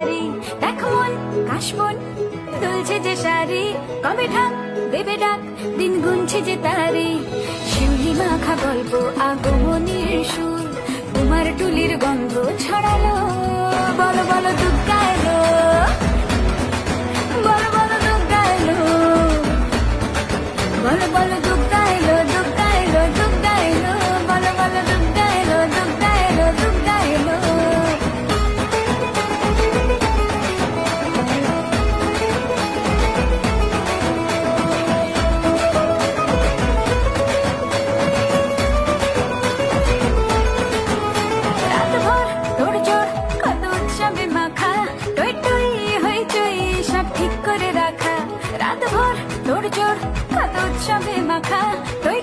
দেখো মন কাশবন দুলছে যে শাড়ি, কবে ঢাক দেবে ডাক, দিন গুনছে যে তারি। শিউলি মাখা গল্প আগমনীর সুর, তোমার টুলির গন্ধ ছড়ালো। বলো বলো দুর্গা এলো, বলো বলো দুর্গা এলো, বলো বলো দুর্গা এলো, দুর্গা এলো, দুর্গা এলো, বলো বলো দুর্গা এলো, দুর্গা এলো, দুর্গা এলো। রাতভর তোড়জোড় কত উৎসবে মাখা, টই টই হইচই সব ঠিক করে রাখা। রাতভর তোড়জোড় কত উৎসবে মাখা, টই